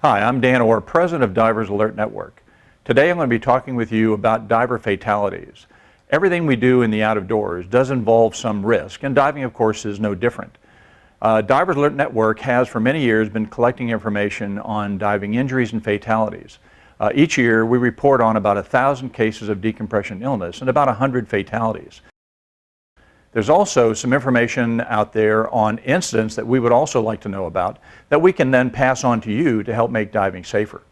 Hi, I'm Dan Orr, President of Divers Alert Network. Today I'm going to be talking with you about diver fatalities. Everything we do in the out of doors does involve some risk, and diving, of course, is no different. Divers Alert Network has for many years been collecting information on diving injuries and fatalities. Each year we report on about 1,000 cases of decompression illness and about 100 fatalities. There's also some information out there on incidents that we would also like to know about that we can then pass on to you to help make diving safer.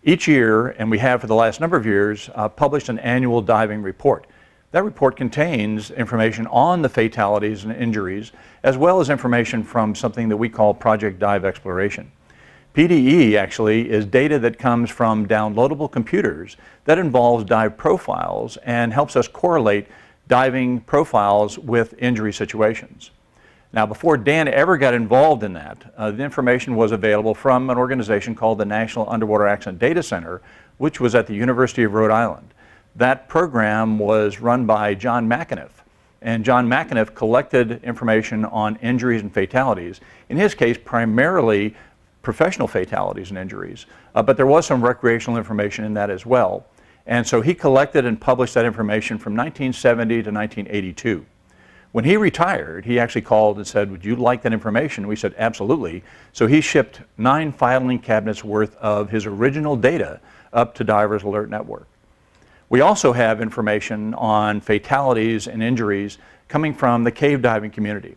Each year, and we have for the last number of years, published an annual diving report. That report contains information on the fatalities and injuries, as well as information from something that we call Project Dive Exploration. PDE actually is data that comes from downloadable computers that involves dive profiles and helps us correlate diving profiles with injury situations. Now, before Dan ever got involved in that, the information was available from an organization called the National Underwater Accident Data Center, which was at the University of Rhode Island. That program was run by John McAniff, and John McAniff collected information on injuries and fatalities, in his case primarily professional fatalities and injuries, but there was some recreational information in that as well. And so he collected and published that information from 1970 to 1982. When he retired, he actually called and said, "Would you like that information?" We said, "Absolutely." So he shipped 9 filing cabinets worth of his original data up to Divers Alert Network. We also have information on fatalities and injuries coming from the cave diving community.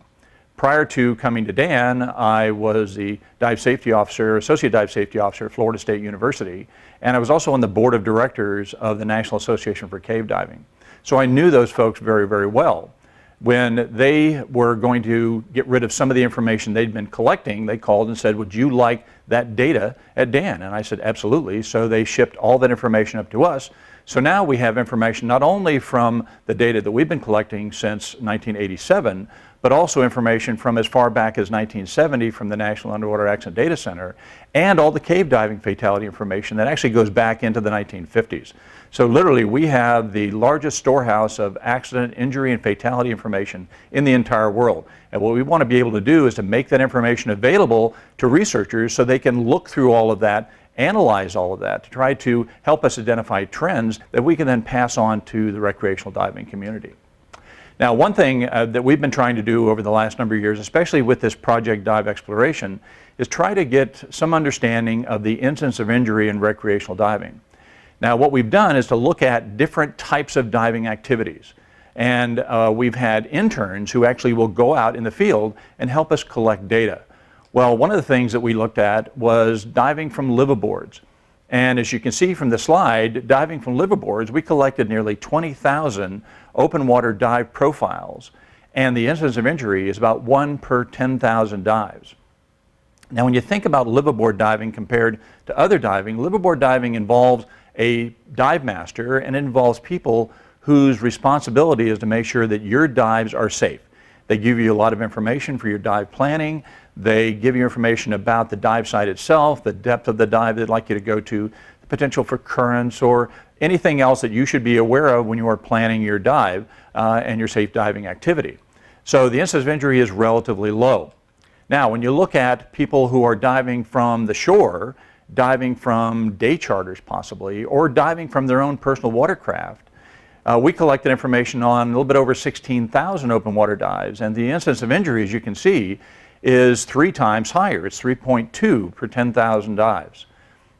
Prior to coming to Dan, I was the dive safety officer, associate dive safety officer at Florida State University, and I was also on the board of directors of the National Association for Cave Diving. So I knew those folks very, very well. When they were going to get rid of some of the information they'd been collecting, they called and said, "Would you like that data at Dan?" And I said, "Absolutely." So they shipped all that information up to us. So now we have information not only from the data that we've been collecting since 1987, but also information from as far back as 1970 from the National Underwater Accident Data Center, and all the cave diving fatality information that actually goes back into the 1950s. So literally we have the largest storehouse of accident, injury, and fatality information in the entire world. And what we want to be able to do is to make that information available to researchers so they can look through all of that, analyze all of that, to try to help us identify trends that we can then pass on to the recreational diving community. Now, one thing that we've been trying to do over the last number of years, especially with this Project Dive Exploration, is try to get some understanding of the incidence of injury in recreational diving. Now, what we've done is to look at different types of diving activities. And we've had interns who actually will go out in the field and help us collect data. Well, one of the things that we looked at was diving from liveaboards. And as you can see from the slide, diving from liveaboards, we collected nearly 20,000 open water dive profiles. And the incidence of injury is about 1 per 10,000 dives. Now, when you think about liveaboard diving compared to other diving, liveaboard diving involves a dive master and it involves people whose responsibility is to make sure that your dives are safe. They give you a lot of information for your dive planning. They give you information about the dive site itself, the depth of the dive they'd like you to go to, the potential for currents, or anything else that you should be aware of when you are planning your dive and your safe diving activity. So the incidence of injury is relatively low. Now, when you look at people who are diving from the shore, diving from day charters possibly, or diving from their own personal watercraft, we collected information on a little bit over 16,000 open water dives, and the incidence of injury, as you can see, is 3 times higher. It's 3.2 per 10,000 dives.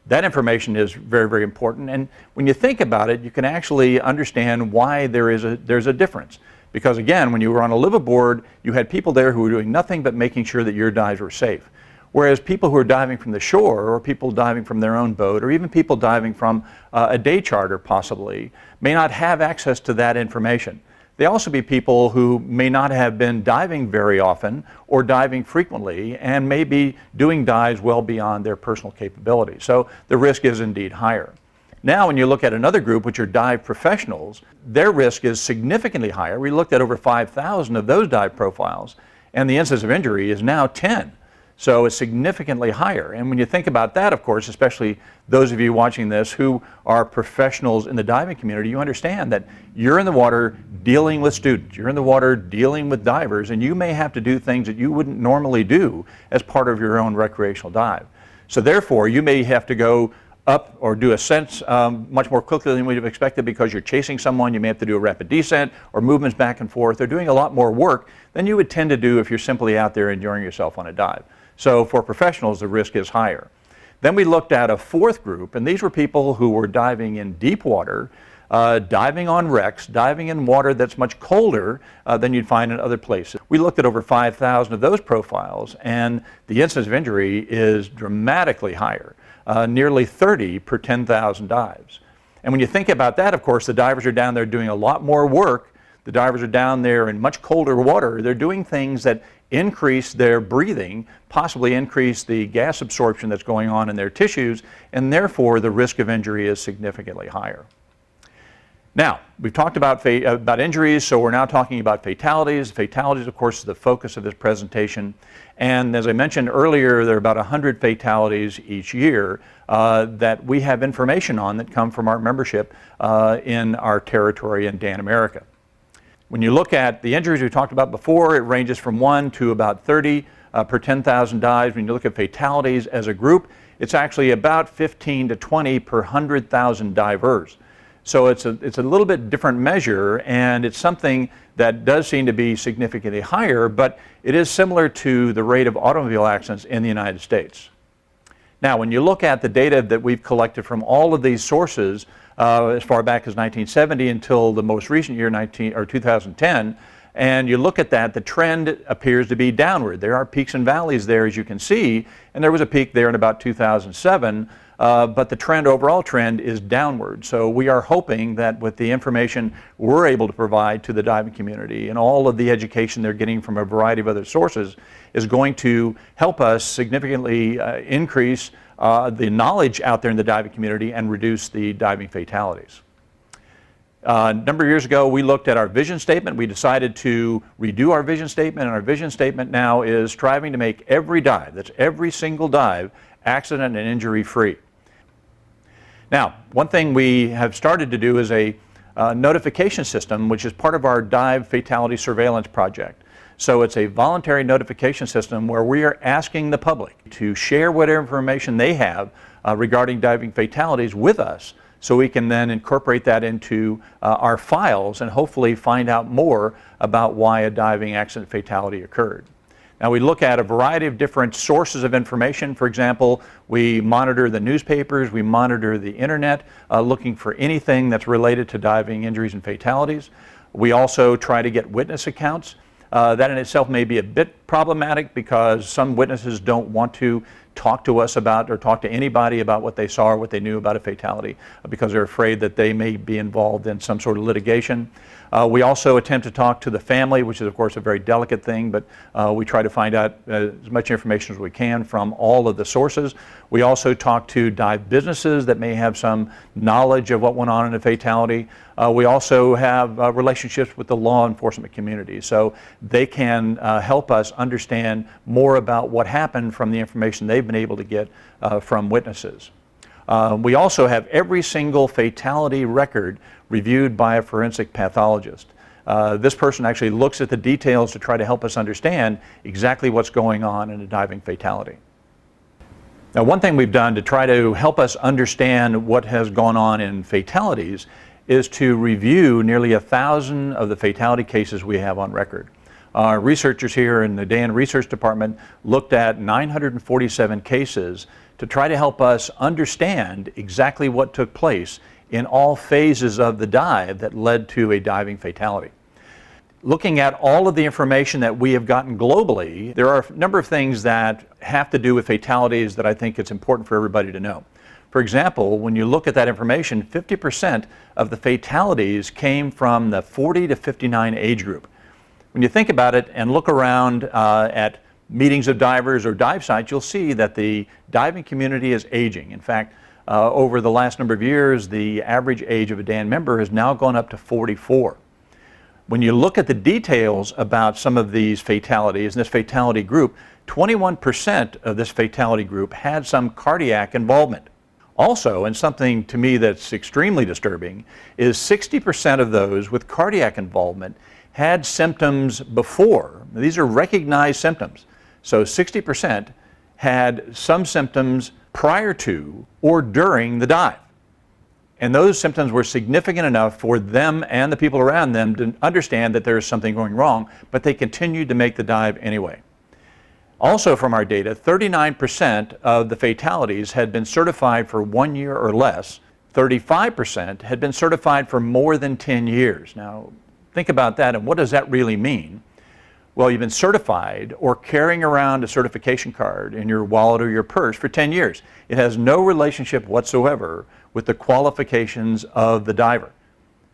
That information is very, very important, and when you think about it, you can actually understand why there's a difference. Because again, when you were on a liveaboard, you had people there who were doing nothing but making sure that your dives were safe. Whereas people who are diving from the shore, or people diving from their own boat, or even people diving from a day charter possibly, may not have access to that information. They also be people who may not have been diving very often or diving frequently and may be doing dives well beyond their personal capability. So the risk is indeed higher. Now, when you look at another group, which are dive professionals, their risk is significantly higher. We looked at over 5,000 of those dive profiles, and the incidence of injury is now 10. So it's significantly higher. And when you think about that, of course, especially those of you watching this who are professionals in the diving community, you understand that you're in the water dealing with students, you're in the water dealing with divers, and you may have to do things that you wouldn't normally do as part of your own recreational dive. So therefore, you may have to go up or do ascents much more quickly than we'd have expected because you're chasing someone. You may have to do a rapid descent or movements back and forth. They're doing a lot more work than you would tend to do if you're simply out there enjoying yourself on a dive. So for professionals, the risk is higher. Then we looked at a fourth group, and these were people who were diving in deep water, diving on wrecks, diving in water that's much colder than you'd find in other places. We looked at over 5,000 of those profiles, and the incidence of injury is dramatically higher, nearly 30 per 10,000 dives. And when you think about that, of course, the divers are down there doing a lot more work. The divers are down there in much colder water. They're doing things that increase their breathing, possibly increase the gas absorption that's going on in their tissues, and therefore the risk of injury is significantly higher. Now, we've talked about injuries, so we're now talking about fatalities. Fatalities, of course, is the focus of this presentation. And as I mentioned earlier, there are about 100 fatalities each year that we have information on that come from our membership in our territory in Dan America. When you look at the injuries we talked about before, it ranges from 1 to about 30 per 10,000 dives. When you look at fatalities as a group, it's actually about 15 to 20 per 100,000 divers. So it's a little bit different measure, and it's something that does seem to be significantly higher, but it is similar to the rate of automobile accidents in the United States. Now, when you look at the data that we've collected from all of these sources, as far back as 1970 until the most recent year, 2010, and you look at that, the trend appears to be downward. There are peaks and valleys there, as you can see, and there was a peak there in about 2007, but the overall trend is downward. So we are hoping that with the information we're able to provide to the diving community and all of the education they're getting from a variety of other sources is going to help us significantly increase the knowledge out there in the diving community and reduce the diving fatalities. A number of years ago, we looked at our vision statement. We decided to redo our vision statement, and our vision statement now is striving to make every dive, that's every single dive, accident and injury free. Now, one thing we have started to do is a notification system, which is part of our dive fatality surveillance project. So it's a voluntary notification system where we are asking the public to share whatever information they have regarding diving fatalities with us, so we can then incorporate that into our files and hopefully find out more about why a diving accident fatality occurred. Now, we look at a variety of different sources of information. For example, we monitor the newspapers, we monitor the internet, looking for anything that's related to diving injuries and fatalities. We also try to get witness accounts. That in itself may be a bit problematic because some witnesses don't want to talk to us about or talk to anybody about what they saw or what they knew about a fatality because they're afraid that they may be involved in some sort of litigation. We also attempt to talk to the family, which is of course a very delicate thing, but we try to find out as much information as we can from all of the sources. We also talk to dive businesses that may have some knowledge of what went on in a fatality. We also have relationships with the law enforcement community, so they can help us understand more about what happened from the information they've been able to get from witnesses. We also have every single fatality record reviewed by a forensic pathologist. This person actually looks at the details to try to help us understand exactly what's going on in a diving fatality. Now, one thing we've done to try to help us understand what has gone on in fatalities is to review nearly 1,000 of the fatality cases we have on record. Our researchers here in the Dayton Research Department looked at 947 cases to try to help us understand exactly what took place in all phases of the dive that led to a diving fatality. Looking at all of the information that we have gotten globally, there are a number of things that have to do with fatalities that I think it's important for everybody to know. For example, when you look at that information, 50% of the fatalities came from the 40 to 59 age group. When you think about it and look around at meetings of divers or dive sites, you'll see that the diving community is aging. In fact, over the last number of years, the average age of a DAN member has now gone up to 44. When you look at the details about some of these fatalities in this fatality group, 21% of this fatality group had some cardiac involvement. Also, and something to me that's extremely disturbing, is 60% of those with cardiac involvement had symptoms before. These are recognized symptoms. So 60% had some symptoms prior to or during the dive. And those symptoms were significant enough for them and the people around them to understand that there is something going wrong, but they continued to make the dive anyway. Also from our data, 39% of the fatalities had been certified for 1 year or less. 35% had been certified for more than 10 years. Now, think about that, and what does that really mean? Well, you've been certified or carrying around a certification card in your wallet or your purse for 10 years. It has no relationship whatsoever with the qualifications of the diver.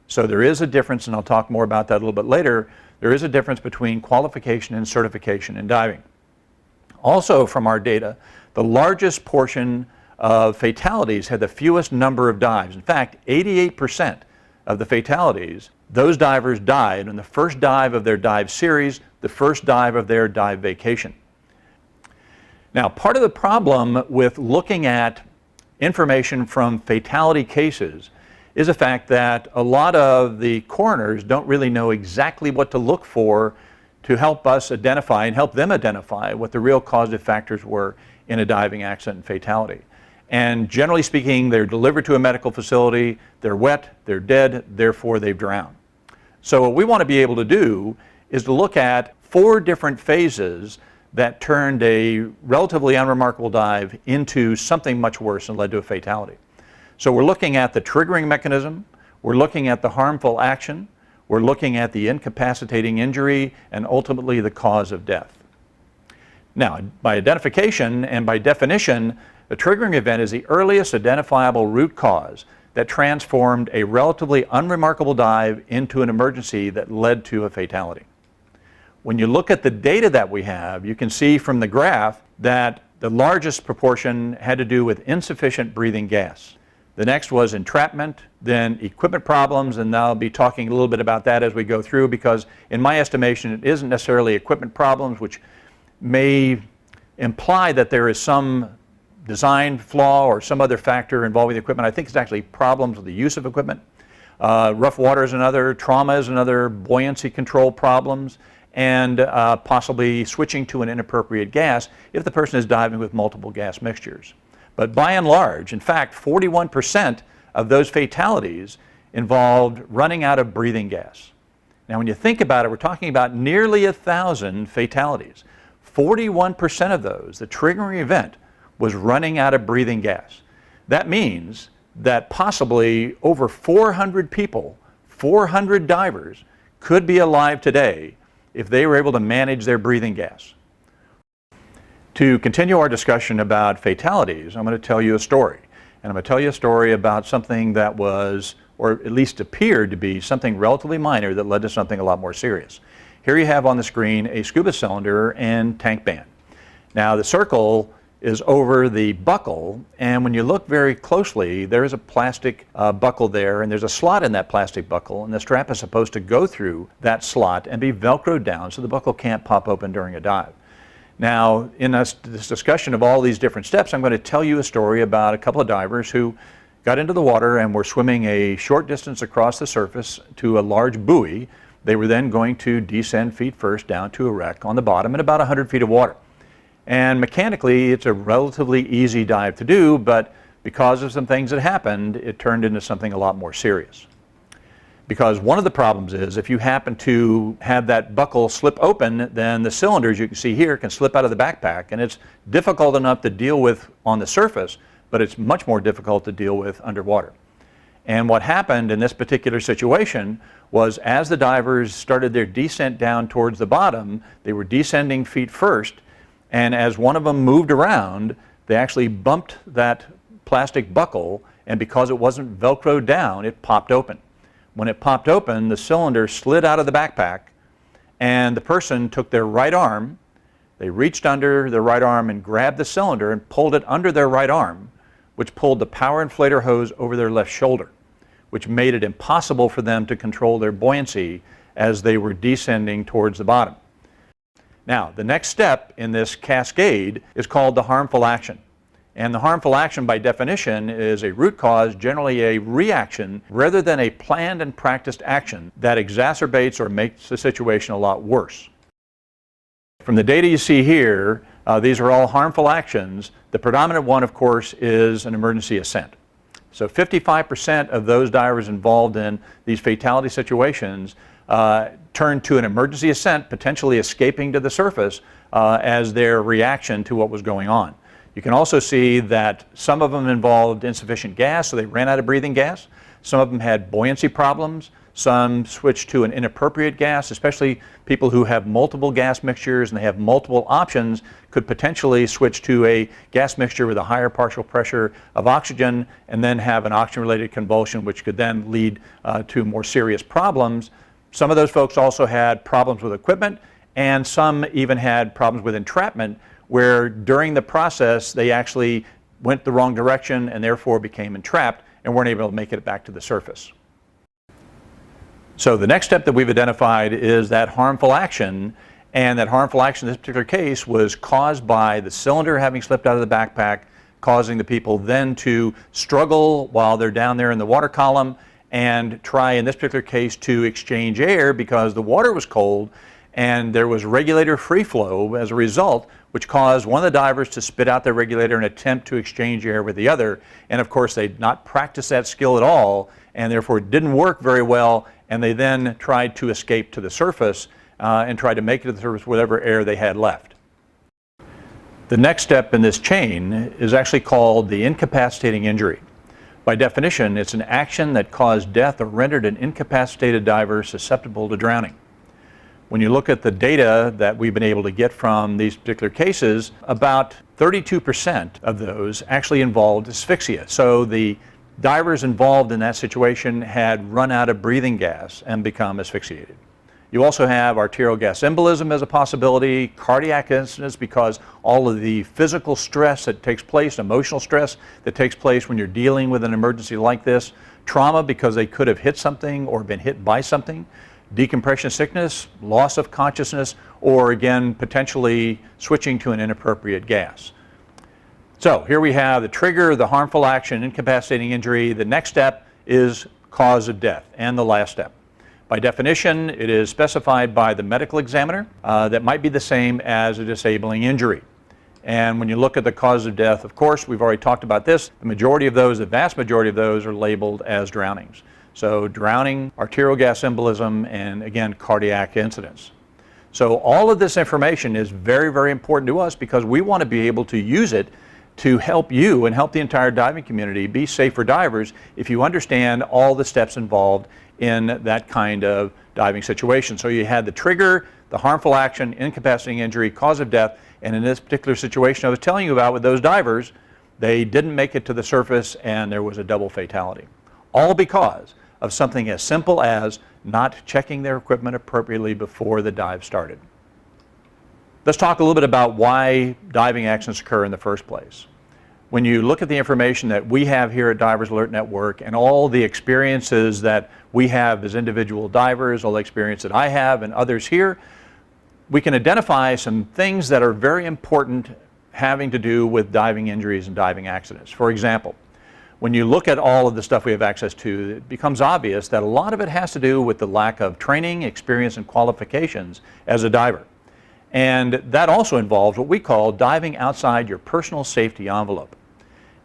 So there is a difference, and I'll talk more about that a little bit later. There is a difference between qualification and certification in diving. Also from our data, the largest portion of fatalities had the fewest number of dives. In fact, 88% of the fatalities, those divers died on the first dive of their dive series, the first dive of their dive vacation. Now, part of the problem with looking at information from fatality cases is the fact that a lot of the coroners don't really know exactly what to look for to help us identify and help them identify what the real causative factors were in a diving accident and fatality. And generally speaking, they're delivered to a medical facility, they're wet, they're dead, therefore they've drowned. So what we want to be able to do is to look at 4 different phases that turned a relatively unremarkable dive into something much worse and led to a fatality. So we're looking at the triggering mechanism, we're looking at the harmful action, we're looking at the incapacitating injury, and ultimately the cause of death. Now, by identification and by definition, the triggering event is the earliest identifiable root cause that transformed a relatively unremarkable dive into an emergency that led to a fatality. When you look at the data that we have, you can see from the graph that the largest proportion had to do with insufficient breathing gas. The next was entrapment, then equipment problems, and I'll be talking a little bit about that as we go through, because in my estimation it isn't necessarily equipment problems, which may imply that there is some design flaw or some other factor involving the equipment. I think it's actually problems with the use of equipment. Rough water is another, trauma is another, buoyancy control problems, and possibly switching to an inappropriate gas if the person is diving with multiple gas mixtures. But by and large, in fact, 41% of those fatalities involved running out of breathing gas. Now, when you think about it, we're talking about nearly 1,000 fatalities. 41% of those, the triggering event, was running out of breathing gas. That means that possibly over 400 people, 400 divers, could be alive today if they were able to manage their breathing gas. To continue our discussion about fatalities, I'm going to tell you a story. And I'm going to tell you a story about something that was, or at least appeared to be, something relatively minor that led to something a lot more serious. Here you have on the screen a scuba cylinder and tank band. Now the circle is over the buckle, and when you look very closely, there is a plastic buckle there, and there's a slot in that plastic buckle, and the strap is supposed to go through that slot and be velcroed down so the buckle can't pop open during a dive. Now, in this discussion of all these different steps, I'm going to tell you a story about a couple of divers who got into the water and were swimming a short distance across the surface to a large buoy. They were then going to descend feet first down to a wreck on the bottom in about 100 feet of water. And mechanically, it's a relatively easy dive to do, but because of some things that happened, it turned into something a lot more serious. Because one of the problems is if you happen to have that buckle slip open, then the cylinders you can see here can slip out of the backpack, and it's difficult enough to deal with on the surface, but it's much more difficult to deal with underwater. And what happened in this particular situation was as the divers started their descent down towards the bottom, they were descending feet first, and as one of them moved around, they actually bumped that plastic buckle, and because it wasn't velcroed down, it popped open. When it popped open, the cylinder slid out of the backpack, and the person took their right arm, they reached under their right arm and grabbed the cylinder and pulled it under their right arm, which pulled the power inflator hose over their left shoulder, which made it impossible for them to control their buoyancy as they were descending towards the bottom. Now, the next step in this cascade is called the harmful action. And the harmful action, by definition, is a root cause, generally a reaction, rather than a planned and practiced action that exacerbates or makes the situation a lot worse. From the data you see here, These are all harmful actions. The predominant one, of course, is an emergency ascent. So 55% of those divers involved in these fatality situations turned to an emergency ascent, potentially escaping to the surface as their reaction to what was going on. You can also see that some of them involved insufficient gas, so they ran out of breathing gas. Some of them had buoyancy problems. Some switched to an inappropriate gas, especially people who have multiple gas mixtures and they have multiple options could potentially switch to a gas mixture with a higher partial pressure of oxygen and then have an oxygen-related convulsion, which could then lead to more serious problems. Some of those folks also had problems with equipment, and some even had problems with entrapment, where during the process they actually went the wrong direction and therefore became entrapped and weren't able to make it back to the surface. So the next step that we've identified is that harmful action, and that harmful action in this particular case was caused by the cylinder having slipped out of the backpack, causing the people then to struggle while they're down there in the water column and try, in this particular case, to exchange air because the water was cold and there was regulator free flow as a result, which caused one of the divers to spit out their regulator and attempt to exchange air with the other. And of course, they'd not practiced that skill at all, and therefore it didn't work very well, and they then tried to escape to the surface and tried to make it to the surface with whatever air they had left. The next step in this chain is actually called the incapacitating injury. By definition, it's an action that caused death or rendered an incapacitated diver susceptible to drowning. When you look at the data that we've been able to get from these particular cases, about 32% of those actually involved asphyxia. So the divers involved in that situation had run out of breathing gas and become asphyxiated. You also have arterial gas embolism as a possibility, cardiac incidents because all of the physical stress that takes place, emotional stress that takes place when you're dealing with an emergency like this, trauma because they could have hit something or been hit by something, decompression sickness, loss of consciousness, or again, potentially switching to an inappropriate gas. So here we have the trigger, the harmful action, incapacitating injury. The next step is cause of death, and the last step. By definition, it is specified by the medical examiner that might be the same as a disabling injury. And when you look at the cause of death, of course, we've already talked about this, the majority of those, the vast majority of those are labeled as drownings. So drowning, arterial gas embolism, and again, cardiac incidents. So all of this information is very, very important to us because we want to be able to use it to help you and help the entire diving community be safer divers if you understand all the steps involved in that kind of diving situation. So you had the trigger, the harmful action, incapacitating injury, cause of death, and in this particular situation I was telling you about with those divers, they didn't make it to the surface and there was a double fatality. All because of something as simple as not checking their equipment appropriately before the dive started. Let's talk a little bit about why diving accidents occur in the first place. When you look at the information that we have here at Divers Alert Network and all the experiences that we have as individual divers, all the experience that I have and others here, we can identify some things that are very important having to do with diving injuries and diving accidents. For example, when you look at all of the stuff we have access to, it becomes obvious that a lot of it has to do with the lack of training, experience, and qualifications as a diver. And that also involves what we call diving outside your personal safety envelope.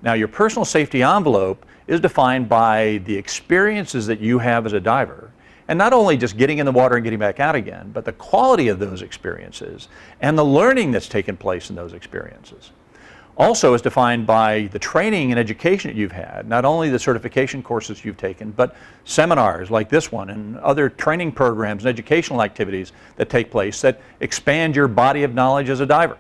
Now, your personal safety envelope is defined by the experiences that you have as a diver, and not only just getting in the water and getting back out again, but the quality of those experiences and the learning that's taken place in those experiences. Also is defined by the training and education that you've had, not only the certification courses you've taken, but seminars like this one and other training programs and educational activities that take place that expand your body of knowledge as a diver.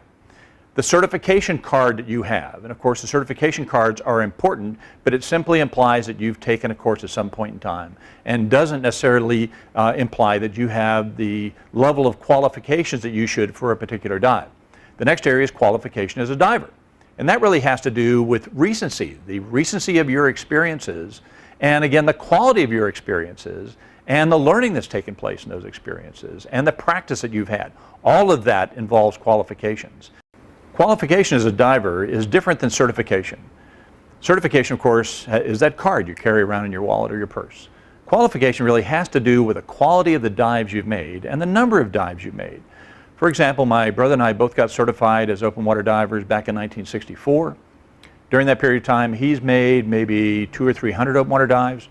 The certification card that you have, and of course the certification cards are important, but it simply implies that you've taken a course at some point in time and doesn't necessarily imply that you have the level of qualifications that you should for a particular dive. The next area is qualification as a diver. And that really has to do with recency, the recency of your experiences, and again, the quality of your experiences, and the learning that's taken place in those experiences, and the practice that you've had. All of that involves qualifications. Qualification as a diver is different than certification. Certification, of course, is that card you carry around in your wallet or your purse. Qualification really has to do with the quality of the dives you've made and the number of dives you've made. For example, my brother and I both got certified as open water divers back in 1964. During that period of time, he's made maybe 200 or 300 open water dives.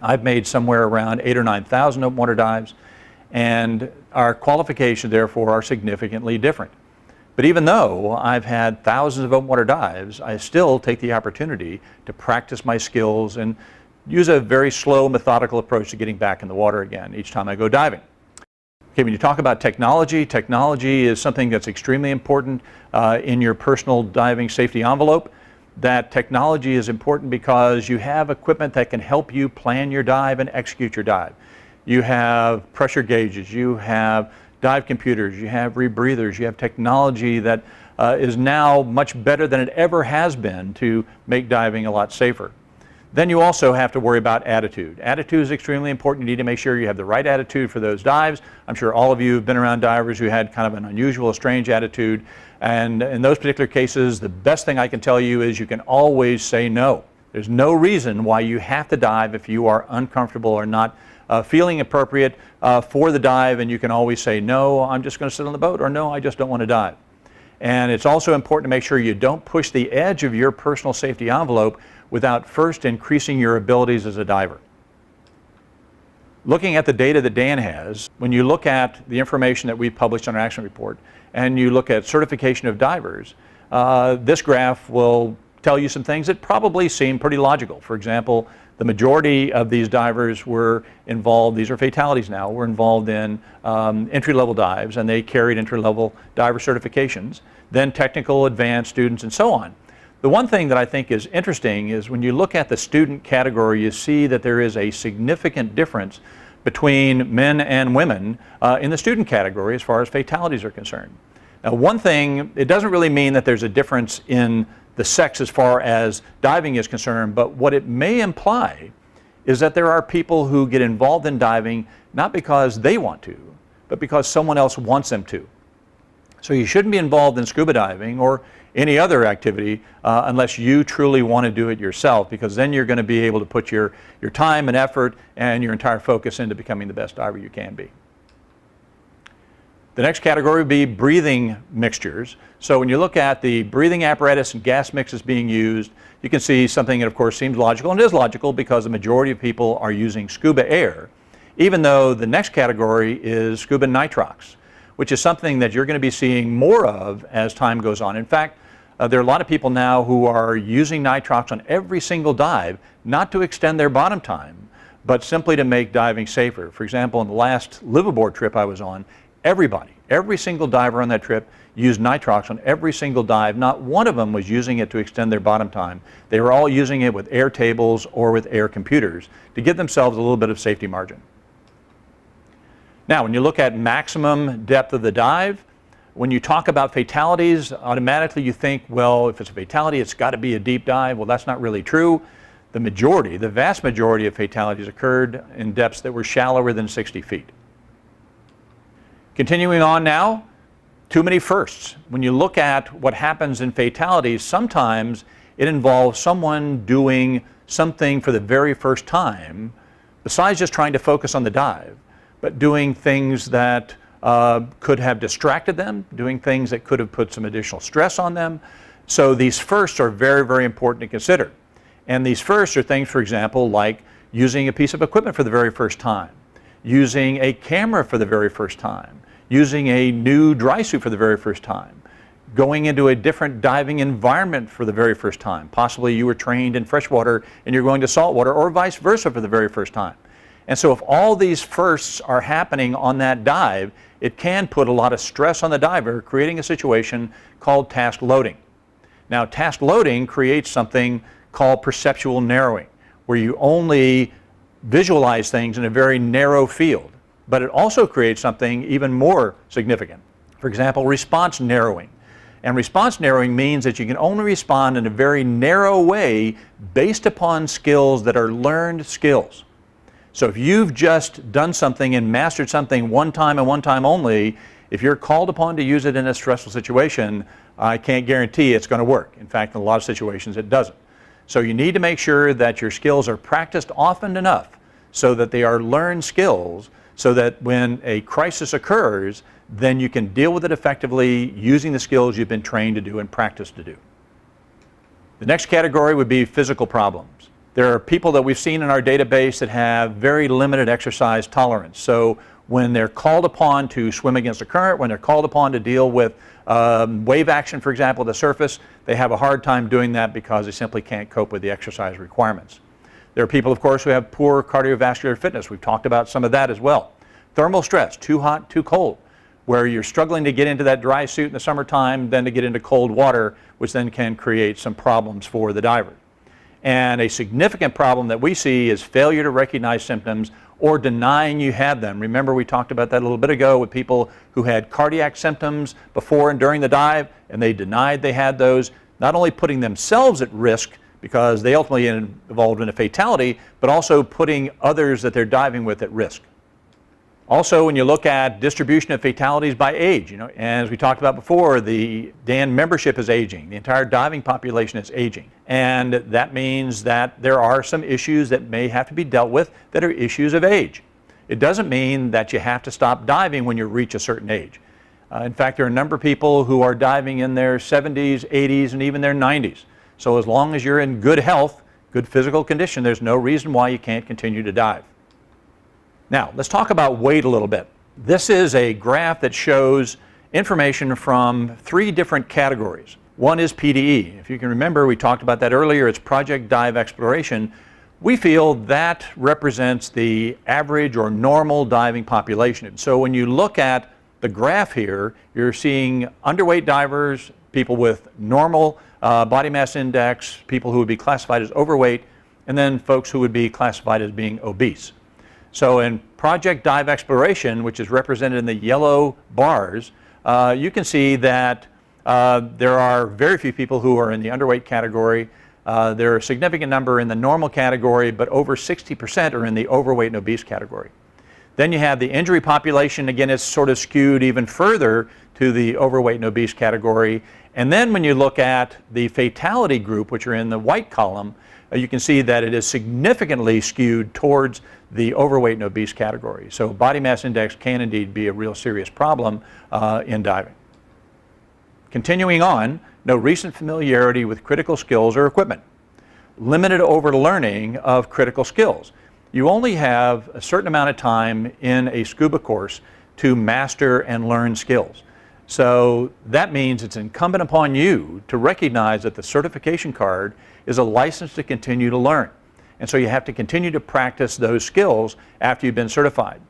I've made somewhere around 8,000 or 9,000 open water dives, and our qualifications therefore are significantly different. But even though I've had thousands of open water dives, I still take the opportunity to practice my skills and use a very slow, methodical approach to getting back in the water again each time I go diving. Okay, when you talk about technology, technology is something that's extremely important in your personal diving safety envelope. That technology is important because you have equipment that can help you plan your dive and execute your dive. You have pressure gauges, you have dive computers, you have rebreathers, you have technology that is now much better than it ever has been to make diving a lot safer. Then you also have to worry about attitude. Attitude is extremely important. You need to make sure you have the right attitude for those dives. I'm sure all of you have been around divers who had kind of an unusual, strange attitude. And in those particular cases, the best thing I can tell you is you can always say no. There's no reason why you have to dive if you are uncomfortable or not feeling appropriate for the dive, and you can always say, no, I'm just going to sit on the boat, or no, I just don't want to dive. And it's also important to make sure you don't push the edge of your personal safety envelope without first increasing your abilities as a diver. Looking at the data that Dan has, when you look at the information that we published on our action report and you look at certification of divers, this graph will tell you some things that probably seem pretty logical. For example, the majority of these divers were involved, these are fatalities now, were involved in entry-level dives, and they carried entry-level diver certifications, then technical, advanced students, and so on. The one thing that I think is interesting is when you look at the student category, you see that there is a significant difference between men and women in the student category as far as fatalities are concerned. Now, one thing, it doesn't really mean that there's a difference in the sex as far as diving is concerned, but what it may imply is that there are people who get involved in diving not because they want to, but because someone else wants them to. So you shouldn't be involved in scuba diving or any other activity unless you truly want to do it yourself, because then you're going to be able to put your time and effort and your entire focus into becoming the best diver you can be. The next category would be breathing mixtures. So when you look at the breathing apparatus and gas mixes being used, you can see something that of course seems logical, and it is logical because the majority of people are using scuba air, even though the next category is scuba nitrox, which is something that you're going to be seeing more of as time goes on. In fact, there are a lot of people now who are using nitrox on every single dive, not to extend their bottom time, but simply to make diving safer. For example, on the last liveaboard trip I was on, every single diver on that trip used nitrox on every single dive. Not one of them was using it to extend their bottom time. They were all using it with air tables or with air computers to give themselves a little bit of safety margin. Now, when you look at maximum depth of the dive, when you talk about fatalities, automatically you think, well, if it's a fatality, it's got to be a deep dive. Well, that's not really true. The vast majority of fatalities occurred in depths that were shallower than 60 feet. Continuing on now, too many firsts. When you look at what happens in fatalities, sometimes it involves someone doing something for the very first time, besides just trying to focus on the dive, but doing things that could have distracted them, doing things that could have put some additional stress on them. So these firsts are very, very important to consider. And these firsts are things, for example, like using a piece of equipment for the very first time, using a camera for the very first time, using a new dry suit for the very first time, going into a different diving environment for the very first time. Possibly you were trained in freshwater and you're going to saltwater, or vice versa for the very first time. And so if all these firsts are happening on that dive, it can put a lot of stress on the diver, creating a situation called task loading. Now, task loading creates something called perceptual narrowing, where you only visualize things in a very narrow field. But it also creates something even more significant. For example, response narrowing. And response narrowing means that you can only respond in a very narrow way based upon skills that are learned skills. So if you've just done something and mastered something one time and one time only, if you're called upon to use it in a stressful situation, I can't guarantee it's going to work. In fact, in a lot of situations it doesn't. So you need to make sure that your skills are practiced often enough so that they are learned skills, so that when a crisis occurs, then you can deal with it effectively using the skills you've been trained to do and practiced to do. The next category would be physical problems. There are people that we've seen in our database that have very limited exercise tolerance. So when they're called upon to swim against a current, when they're called upon to deal with wave action, for example, at the surface, they have a hard time doing that because they simply can't cope with the exercise requirements. There are people, of course, who have poor cardiovascular fitness. We've talked about some of that as well. Thermal stress, too hot, too cold, where you're struggling to get into that dry suit in the summertime, then to get into cold water, which then can create some problems for the diver. And a significant problem that we see is failure to recognize symptoms or denying you had them. Remember, we talked about that a little bit ago with people who had cardiac symptoms before and during the dive, and they denied they had those, not only putting themselves at risk because they ultimately involved in a fatality, but also putting others that they're diving with at risk. Also, when you look at distribution of fatalities by age, and as we talked about before, the DAN membership is aging. The entire diving population is aging. And that means that there are some issues that may have to be dealt with that are issues of age. It doesn't mean that you have to stop diving when you reach a certain age. In fact, there are a number of people who are diving in their 70s, 80s, and even their 90s. So as long as you're in good health, good physical condition, there's no reason why you can't continue to dive. Now, let's talk about weight a little bit. This is a graph that shows information from 3 different categories. One is PDE. If you can remember, we talked about that earlier. It's Project Dive Exploration. We feel that represents the average or normal diving population. So when you look at the graph here, you're seeing underweight divers, people with normal body mass index, people who would be classified as overweight, and then folks who would be classified as being obese. So in Project Dive Exploration, which is represented in the yellow bars, you can see that there are very few people who are in the underweight category. There are a significant number in the normal category, but over 60% are in the overweight and obese category. Then you have the injury population. Again, it's sort of skewed even further to the overweight and obese category. And then when you look at the fatality group, which are in the white column, you can see that it is significantly skewed towards the overweight and obese category. So body mass index can indeed be a real serious problem in diving. Continuing on, no recent familiarity with critical skills or equipment. Limited overlearning of critical skills. You only have a certain amount of time in a scuba course to master and learn skills. So that means it's incumbent upon you to recognize that the certification card is a license to continue to learn. And so you have to continue to practice those skills after you've been certified.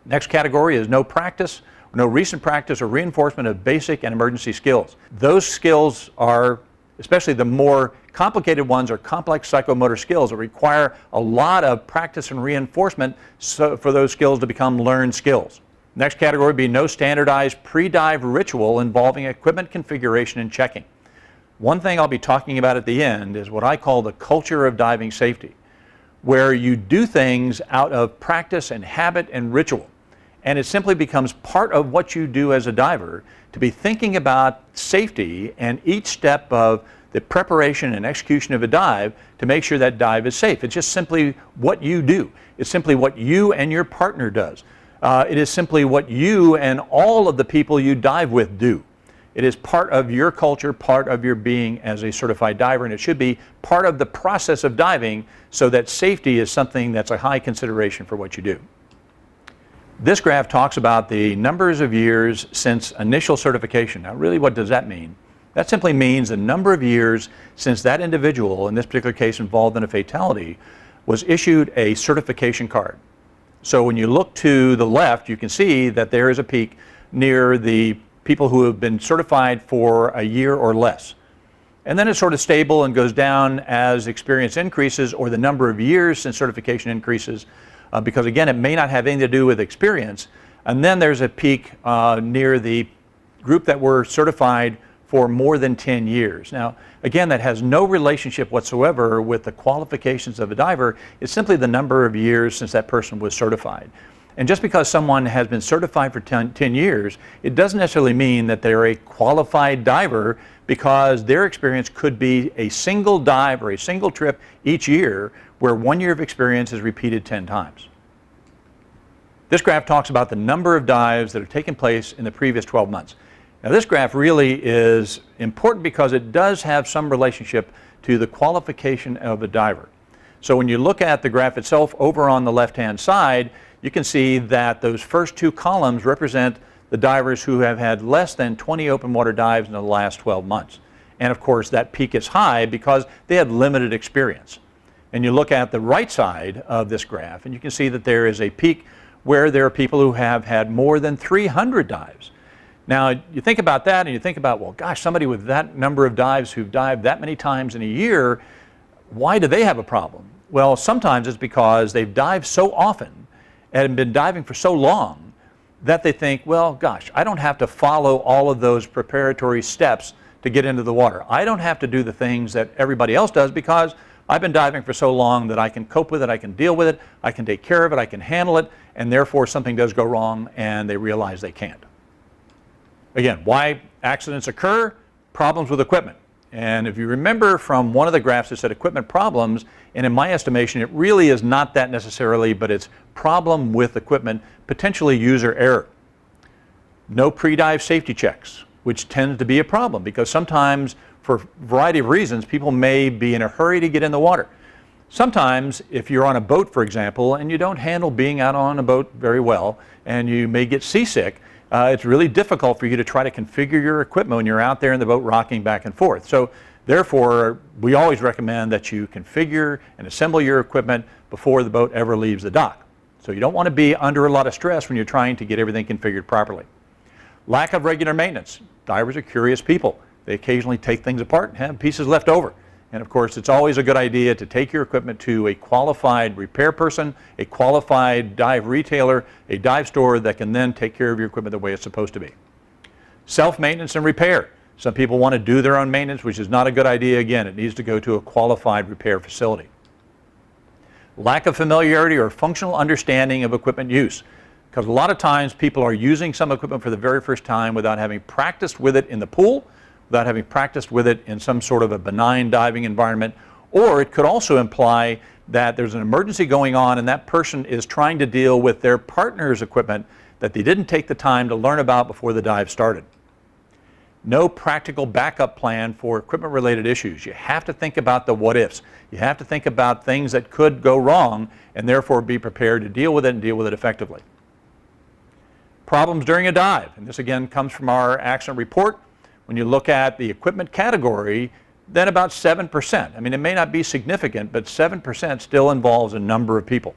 Next category is no practice, no recent practice or reinforcement of basic and emergency skills. Those skills are, especially the more complicated ones, are complex psychomotor skills that require a lot of practice and reinforcement for those skills to become learned skills. Next category would be no standardized pre-dive ritual involving equipment configuration and checking. One thing I'll be talking about at the end is what I call the culture of diving safety, where you do things out of practice and habit and ritual. And it simply becomes part of what you do as a diver to be thinking about safety and each step of the preparation and execution of a dive to make sure that dive is safe. It's just simply what you do. It's simply what you and your partner does. It is simply what you and all of the people you dive with do. It is part of your culture, part of your being as a certified diver, and it should be part of the process of diving so that safety is something that's a high consideration for what you do. This graph talks about the numbers of years since initial certification. Now, really, what does that mean? That simply means the number of years since that individual, in this particular case involved in a fatality, was issued a certification card. So when you look to the left, you can see that there is a peak near the people who have been certified for a year or less. And then it's sort of stable and goes down as experience increases or the number of years since certification increases, because again, it may not have anything to do with experience. And then there's a peak near the group that were certified for more than 10 years. Now, again, that has no relationship whatsoever with the qualifications of a diver. It's simply the number of years since that person was certified. And just because someone has been certified for 10 years, it doesn't necessarily mean that they're a qualified diver, because their experience could be a single dive or a single trip each year where 1 year of experience is repeated 10 times. This graph talks about the number of dives that have taken place in the previous 12 months. Now this graph really is important because it does have some relationship to the qualification of a diver. So when you look at the graph itself over on the left-hand side, you can see that those first two columns represent the divers who have had less than 20 open water dives in the last 12 months. And of course that peak is high because they had limited experience. And you look at the right side of this graph and you can see that there is a peak where there are people who have had more than 300 dives. Now you think about that and you think about, well gosh, somebody with that number of dives who've dived that many times in a year, why do they have a problem? Well, sometimes it's because they've dived so often and been diving for so long that they think, well gosh, I don't have to follow all of those preparatory steps to get into the water. I don't have to do the things that everybody else does because I've been diving for so long that I can cope with it, I can deal with it, I can take care of it, I can handle it, and therefore something does go wrong and they realize they can't. Again, why accidents occur? Problems with equipment. And if you remember from one of the graphs that said equipment problems, and in my estimation it really is not that necessarily, but it's problem with equipment, potentially user error. No pre-dive safety checks, which tends to be a problem because sometimes for a variety of reasons people may be in a hurry to get in the water. Sometimes if you're on a boat, for example, and you don't handle being out on a boat very well and you may get seasick, it's really difficult for you to try to configure your equipment when you're out there in the boat rocking back and forth. So therefore, we always recommend that you configure and assemble your equipment before the boat ever leaves the dock. So you don't want to be under a lot of stress when you're trying to get everything configured properly. Lack of regular maintenance. Divers are curious people. They occasionally take things apart and have pieces left over. And of course, it's always a good idea to take your equipment to a qualified repair person, a qualified dive retailer, a dive store that can then take care of your equipment the way it's supposed to be. Self-maintenance and repair. Some people want to do their own maintenance, which is not a good idea. Again, it needs to go to a qualified repair facility. Lack of familiarity or functional understanding of equipment use. Because a lot of times people are using some equipment for the very first time without having practiced with it in the pool, without having practiced with it in some sort of a benign diving environment, or it could also imply that there's an emergency going on and that person is trying to deal with their partner's equipment that they didn't take the time to learn about before the dive started. No practical backup plan for equipment related issues. You have to think about the what ifs. You have to think about things that could go wrong and therefore be prepared to deal with it and deal with it effectively. Problems during a dive, and this again comes from our accident report. When you look at the equipment category, then about 7%. I mean, it may not be significant, but 7% still involves a number of people.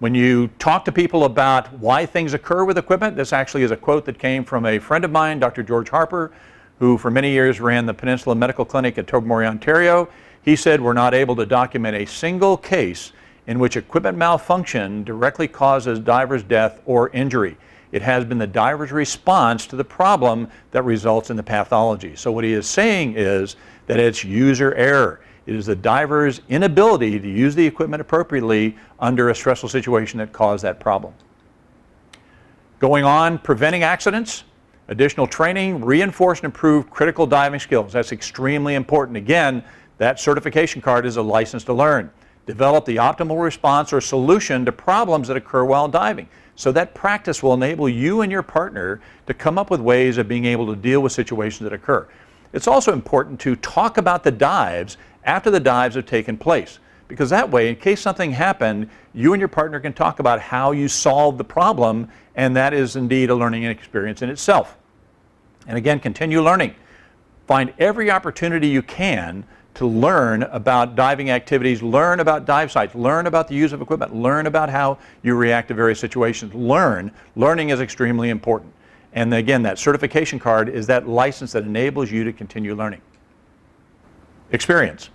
When you talk to people about why things occur with equipment, this actually is a quote that came from a friend of mine, Dr. George Harper, who for many years ran the Peninsula Medical Clinic at Tobermory, Ontario. He said, we're not able to document a single case in which equipment malfunction directly causes diver's death or injury. It has been the diver's response to the problem that results in the pathology. So what he is saying is that it's user error. It is the diver's inability to use the equipment appropriately under a stressful situation that caused that problem. Going on, preventing accidents, additional training, reinforce and improve critical diving skills. That's extremely important. Again, that certification card is a license to learn. Develop the optimal response or solution to problems that occur while diving. So that practice will enable you and your partner to come up with ways of being able to deal with situations that occur. It's also important to talk about the dives after the dives have taken place, because that way, in case something happened, you and your partner can talk about how you solved the problem, and that is indeed a learning experience in itself. And again, continue learning. Find every opportunity you can to learn about diving activities, learn about dive sites, learn about the use of equipment, learn about how you react to various situations. Learning is extremely important. And again, that certification card is that license that enables you to continue learning. Experience.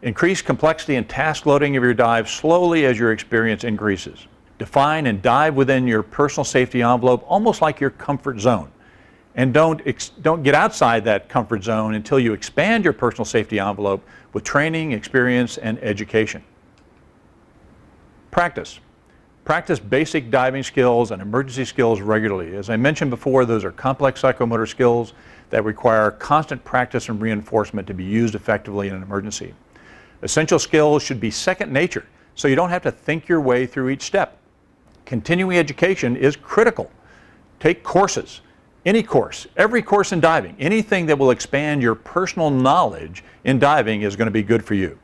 Increase complexity and task loading of your dive slowly as your experience increases. Define and dive within your personal safety envelope, almost like your comfort zone. And don't get outside that comfort zone until you expand your personal safety envelope with training, experience, and education. Practice. Practice basic diving skills and emergency skills regularly. As I mentioned before, those are complex psychomotor skills that require constant practice and reinforcement to be used effectively in an emergency. Essential skills should be second nature, so you don't have to think your way through each step. Continuing education is critical. Take courses, any course, every course in diving, anything that will expand your personal knowledge in diving is going to be good for you.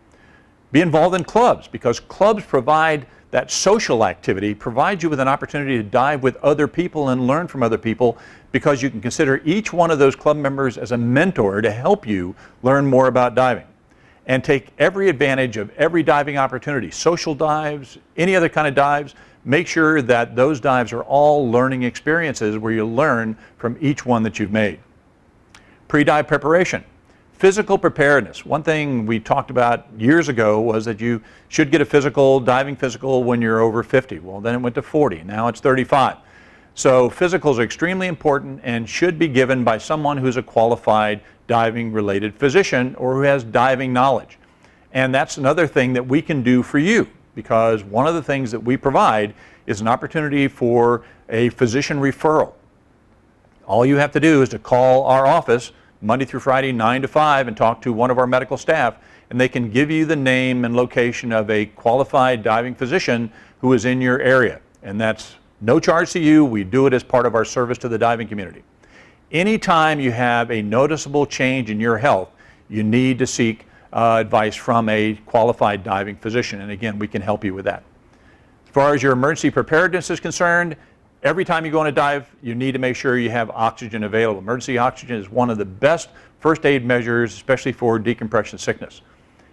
Be involved in clubs, because clubs provide that social activity, provides you with an opportunity to dive with other people and learn from other people, because you can consider each one of those club members as a mentor to help you learn more about diving. And take every advantage of every diving opportunity, social dives, any other kind of dives. Make sure that those dives are all learning experiences where you learn from each one that you've made. Pre-dive preparation. Physical preparedness. One thing we talked about years ago was that you should get a physical, diving physical, when you're over 50. Well, then it went to 40. Now it's 35. So physicals are extremely important and should be given by someone who's a qualified diving-related physician or who has diving knowledge. And that's another thing that we can do for you, because one of the things that we provide is an opportunity for a physician referral. All you have to do is to call our office Monday through Friday, 9 to 5, and talk to one of our medical staff, and they can give you the name and location of a qualified diving physician who is in your area. And that's no charge to you. We do it as part of our service to the diving community. Anytime you have a noticeable change in your health, you need to seek advice from a qualified diving physician, and again, we can help you with that. As far as your emergency preparedness is concerned, every time you go on a dive, you need to make sure you have oxygen available. Emergency oxygen is one of the best first aid measures, especially for decompression sickness.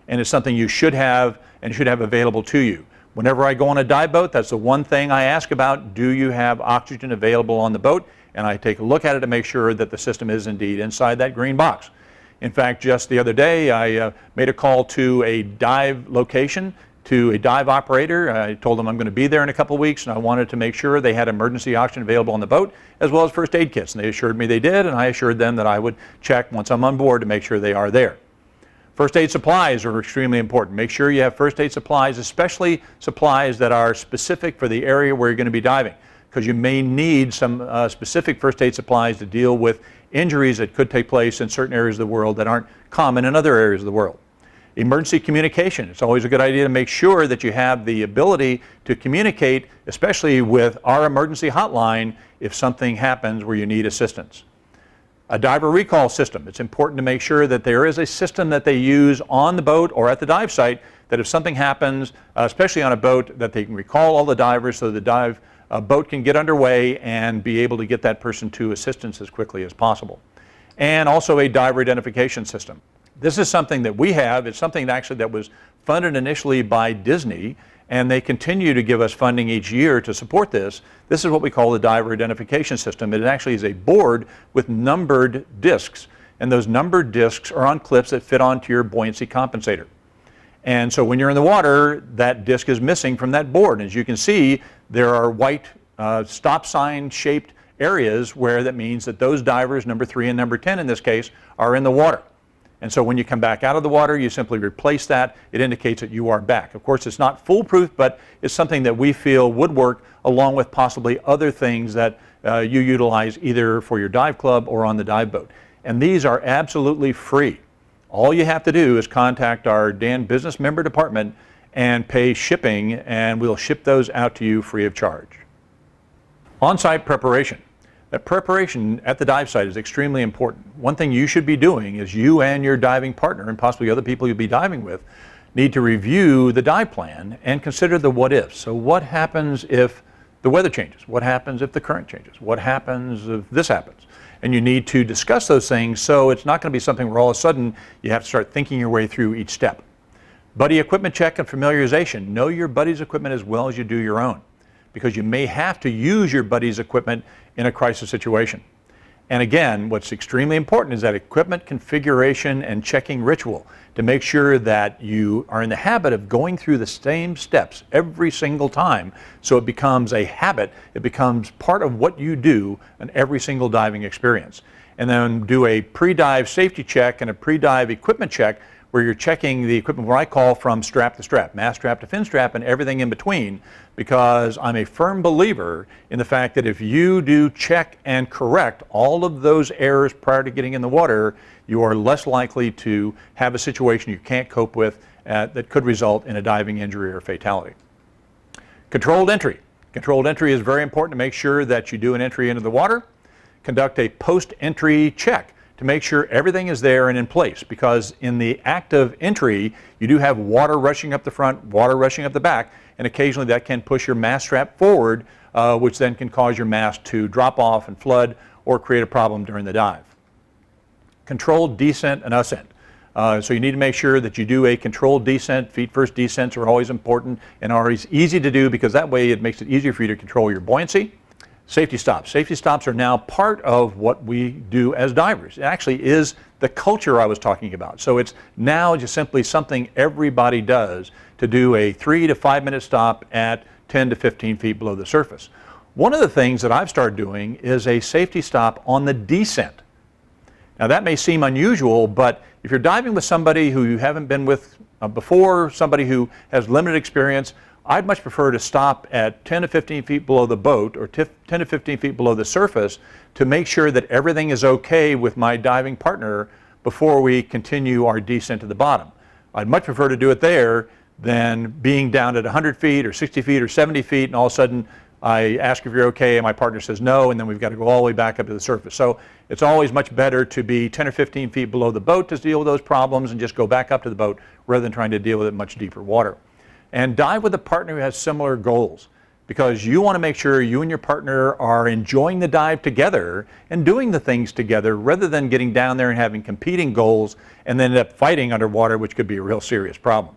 And it's something you should have and should have available to you. Whenever I go on a dive boat, that's the one thing I ask about. Do you have oxygen available on the boat? And I take a look at it to make sure that the system is indeed inside that green box. In fact, just the other day, I made a call to a dive location, to a dive operator. I told them I'm going to be there in a couple of weeks, and I wanted to make sure they had emergency oxygen available on the boat, as well as first aid kits. And they assured me they did, and I assured them that I would check once I'm on board to make sure they are there. First aid supplies are extremely important. Make sure you have first aid supplies, especially supplies that are specific for the area where you're going to be diving, because you may need some specific first aid supplies to deal with injuries that could take place in certain areas of the world that aren't common in other areas of the world. Emergency communication. It's always a good idea to make sure that you have the ability to communicate, especially with our emergency hotline, if something happens where you need assistance. A diver recall system. It's important to make sure that there is a system that they use on the boat or at the dive site, that if something happens, especially on a boat, that they can recall all the divers so the dive boat can get underway and be able to get that person to assistance as quickly as possible. And also a diver identification system. This is something that we have. It's something that was funded initially by Disney, and they continue to give us funding each year to support this. This is what we call the diver identification system. It actually is a board with numbered discs, and those numbered discs are on clips that fit onto your buoyancy compensator. And so when you're in the water, that disc is missing from that board. As you can see, there are white stop sign shaped areas where that means that those divers, number 3 and number 10 in this case, are in the water. And so when you come back out of the water, you simply replace that. It indicates that you are back. Of course, it's not foolproof, but it's something that we feel would work, along with possibly other things that you utilize either for your dive club or on the dive boat. And these are absolutely free. All you have to do is contact our Dan Business Member Department and pay shipping, and we'll ship those out to you free of charge. On-site preparation. That preparation at the dive site is extremely important. One thing you should be doing is you and your diving partner, and possibly other people you'll be diving with, need to review the dive plan and consider the what ifs. So what happens if the weather changes? What happens if the current changes? What happens if this happens? And you need to discuss those things, so it's not going to be something where all of a sudden you have to start thinking your way through each step. Buddy equipment check and familiarization. Know your buddy's equipment as well as you do your own, because you may have to use your buddy's equipment in a crisis situation. And again, what's extremely important is that equipment configuration and checking ritual, to make sure that you are in the habit of going through the same steps every single time, so it becomes a habit, it becomes part of what you do in every single diving experience. And then do a pre-dive safety check and a pre-dive equipment check, where you're checking the equipment, what I call from strap to strap, mast strap to fin strap, and everything in between, because I'm a firm believer in the fact that if you do check and correct all of those errors prior to getting in the water, you are less likely to have a situation you can't cope with that could result in a diving injury or fatality. Controlled entry. Controlled entry is very important to make sure that you do an entry into the water. Conduct a post-entry check to make sure everything is there and in place, because in the act of entry, you do have water rushing up the front, water rushing up the back, and occasionally that can push your mast strap forward, which then can cause your mast to drop off and flood or create a problem during the dive. Controlled descent and ascent. So you need to make sure that you do a controlled descent. Feet first descents are always important and always easy to do, because that way it makes it easier for you to control your buoyancy. Safety stops. Safety stops are now part of what we do as divers. It actually is the culture I was talking about. So it's now just simply something everybody does to do a 3 to 5 minute stop at 10 to 15 feet below the surface. One of the things that I've started doing is a safety stop on the descent. Now that may seem unusual, but if you're diving with somebody who you haven't been with before, somebody who has limited experience, I'd much prefer to stop at 10 to 15 feet below the boat, or 10 to 15 feet below the surface, to make sure that everything is okay with my diving partner before we continue our descent to the bottom. I'd much prefer to do it there than being down at 100 feet or 60 feet or 70 feet, and all of a sudden I ask if you're okay and my partner says no, and then we've got to go all the way back up to the surface. So it's always much better to be 10 or 15 feet below the boat to deal with those problems and just go back up to the boat rather than trying to deal with it in much deeper water. And dive with a partner who has similar goals, because you want to make sure you and your partner are enjoying the dive together and doing the things together, rather than getting down there and having competing goals and then end up fighting underwater, which could be a real serious problem.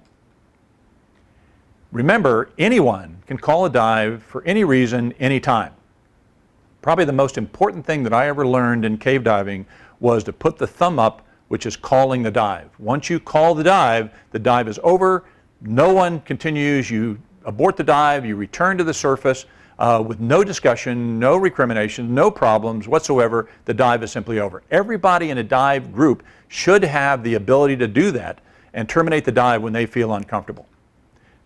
Remember, anyone can call a dive for any reason, anytime. Probably the most important thing that I ever learned in cave diving was to put the thumb up, which is calling the dive. Once you call the dive is over. No one continues. You abort the dive, you return to the surface with no discussion, no recrimination, no problems whatsoever. The dive is simply over. Everybody in a dive group should have the ability to do that and terminate the dive when they feel uncomfortable.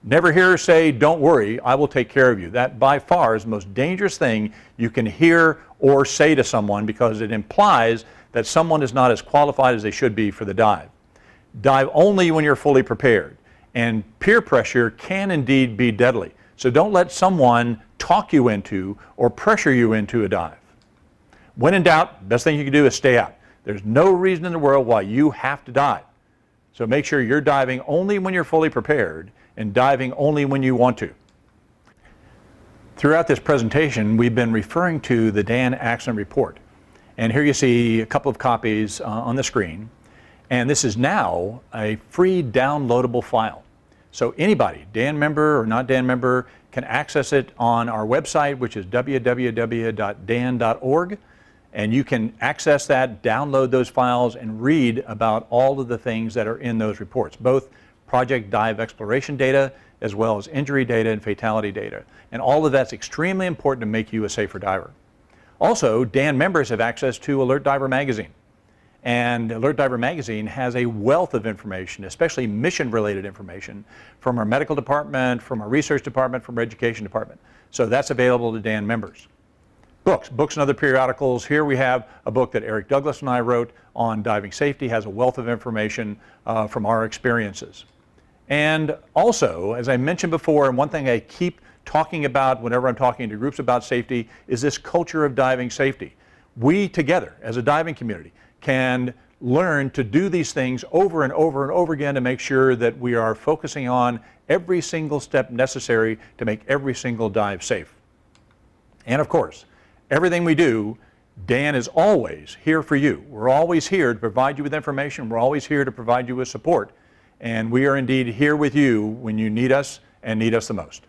Never hear her say, "Don't worry, I will take care of you." That by far is the most dangerous thing you can hear or say to someone, because it implies that someone is not as qualified as they should be for the dive. Dive only when you're fully prepared. And peer pressure can indeed be deadly. So don't let someone talk you into or pressure you into a dive. When in doubt, best thing you can do is stay out. There's no reason in the world why you have to dive. So make sure you're diving only when you're fully prepared and diving only when you want to. Throughout this presentation, we've been referring to the Dan Accident Report. And here you see a couple of copies on the screen. And this is now a free downloadable file. So anybody, Dan member or not Dan member, can access it on our website, which is www.dan.org. And you can access that, download those files, and read about all of the things that are in those reports, both project dive exploration data as well as injury data and fatality data. And all of that's extremely important to make you a safer diver. Also, Dan members have access to Alert Diver magazine. And Alert Diver magazine has a wealth of information, especially mission-related information, from our medical department, from our research department, from our education department. So that's available to Dan members. Books and other periodicals. Here we have a book that Eric Douglas and I wrote on diving safety, has a wealth of information from our experiences. And also, as I mentioned before, and one thing I keep talking about whenever I'm talking to groups about safety, is this culture of diving safety. We together, as a diving community, can learn to do these things over and over and over again to make sure that we are focusing on every single step necessary to make every single dive safe. And of course, everything we do, Dan is always here for you. We're always here to provide you with information. We're always here to provide you with support. And we are indeed here with you when you need us and need us the most.